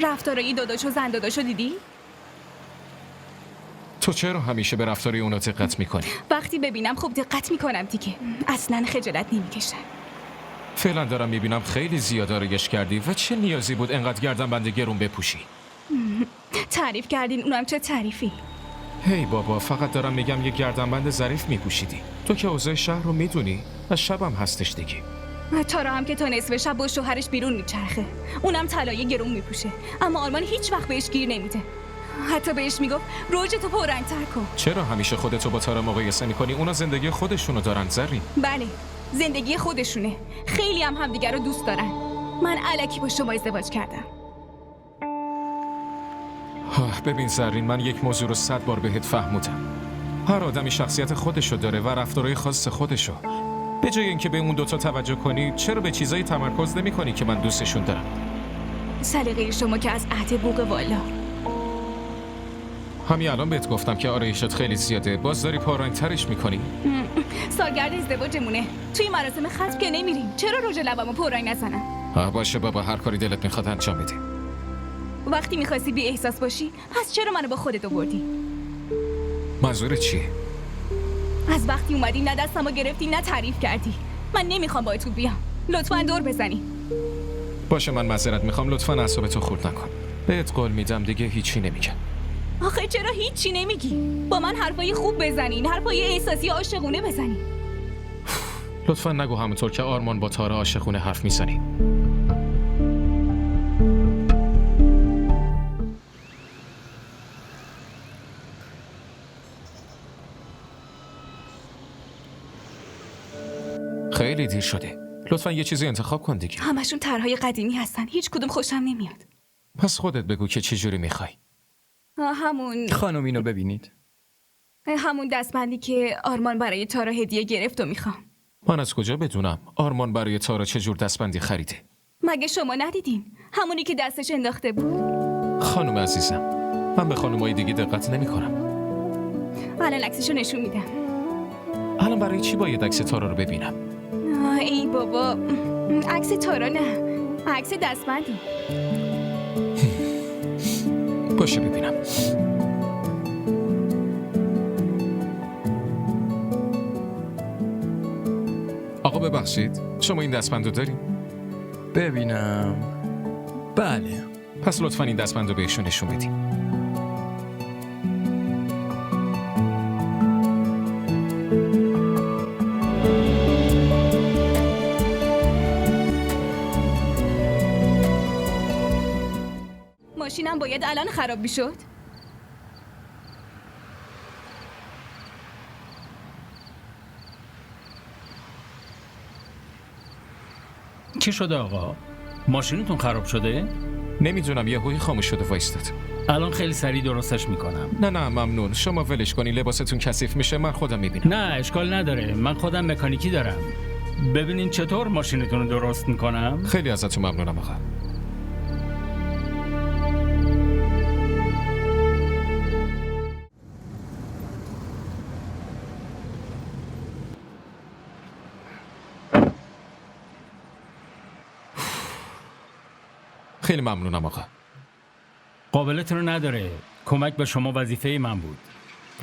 رفتارای داداشو زن داداشو دیدی؟ تو چرا همیشه به رفتاری اونا دقت میکنی؟ وقتی ببینم خب دقت میکنم دیگه. اصلا خجالت نمیکشم. فعلا دارم میبینم خیلی زیاد آرایش کردی و چه نیازی بود انقدر گردنبند گرون بپوشی؟ تعریف کردین، اونم چه تعریفی؟ هی بابا، فقط دارم میگم یه گردنبند ظریف میپوشیدی. تو که اوضاع شهر رو میدونی و شبم هستش دیگه. تارا هم که تا نصف شب با شوهرش بیرون میچرخه، اونم طلای گرون میپوشه، اما آرمان هیچ وقت بهش گیر نمیده. حتی بهش میگفت روجتو پررنگ‌تر کن. چرا همیشه خودتو با تارا مقایسه میکنی؟ اونا زندگی خودشونو دارن زرین. بله، زندگی خودشونه. خیلی هم همدیگر رو دوست دارن. من الکی با شما ازدواج کردم. ببین زرین، من یک موضوع رو 100 بار بهت فهموندم. هر آدمی شخصیت خودشو داره و رفتارهای خاص خودشو. به جای اینکه به اون دوتا توجه کنی، چرا به چیزایی تمرکز نمی‌کنی که من دوستشون دارم؟ سلیقه شما که از عهد بوق والا. همین الان بهت گفتم که آرایشت خیلی زیاده، باز داری پارنگ‌ترش می‌کنی. سالگرد ازدواجمونه. توی مراسم ختم که نمیریم. چرا رژ لبمو پررنگ نزنم؟ باشه بابا، هر کاری دلت میخواد انجام بده. وقتی میخواستی بی احساس باشی، پس چرا منو با خودت آوردی؟ منظورت چیه؟ از وقتی اومدی نه دستمو گرفتی نه تعریف کردی. من نمیخوام با تو بیام. لطفاً دور بزنی. باشه، من معذرت میخوام، لطفاً اعصابتو خورد نکن. بهت قول میدم دیگه هیچی نمیگم. آخه چرا هیچی نمیگی؟ با من حرفای خوب بزنین، حرفای احساسی عاشقونه بزنین. لطفاً نگو همونطور که آرمان با تارا عاشقونه حرف میزنی. خیلی دیر شده. لطفاً یه چیزی انتخاب کن دیگه. همشون طرحهای قدیمی هستن. هیچ کدوم خوشم نمیاد. پس خودت بگو که چه جوری میخوای. همون خانم اینو ببینید. همون دستبندی که آرمان برای تارا هدیه گرفت و میخوام. من از کجا بدونم آرمان برای تارا چه جور دستبندی خریده؟ مگه شما ندیدین؟ همونی که دستش انداخته بود. خانم عزیزم، من به خانمای دیگه دقت نمی‌کنم. الان عکسشو نشون میدم. الان برای چی باید عکس تارا رو ببینم؟ ای بابا، عکس تارا نه، عکس دستبندی. باشه ببینم. آقا ببخشید، شما این دستبند رو دارین؟ ببینم. بله. پس لطفاً این دستبند رو بهشون نشون بدین. ماشینم باید الان خراب میشد. چی شده آقا؟ ماشینتون خراب شده؟ نمیدونم، یهویی خاموش شده وایستاد. الان خیلی سریع درستش میکنم. نه ممنون، شما ولش کنین، لباستون کثیف میشه، من خودم میبینم. نه اشکال نداره، من خودم مکانیکی دارم. ببینین چطور ماشینتون رو درست میکنم. خیلی ازتون ممنونم آقا. خیلی ممنونم آقا. قابلتون رو نداره. کمک به شما وظیفه من بود.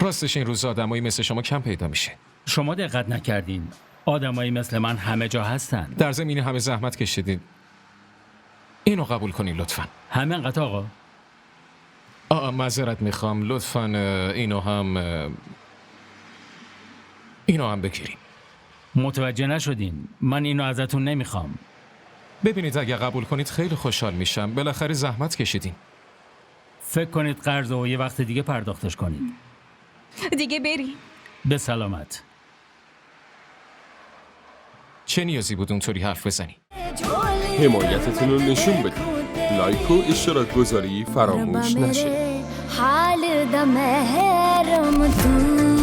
راستش این روزا آدمایی مثل شما کم پیدا میشه. شما دقت نکردین. آدمایی مثل من همه جا هستن. در زمین همه زحمت کشیدین. اینو قبول کنین لطفاً. همین قطع آقا. معذرت میخوام، لطفاً اینو هم بگیرین. متوجه نشدین. من اینو ازتون نمیخوام. ببینید اگه قبول کنید خیلی خوشحال میشم. بالاخره زحمت کشیدین. فکر کنید قرض و یه وقت دیگه پرداختش کنید. دیگه بری. به سلامت. چه نیازی بود اونطوری حرف بزنی؟ حمایتتون رو نشون بدید. لایک و اشتراک گذاری فراموش نشه. حال دم هرم تو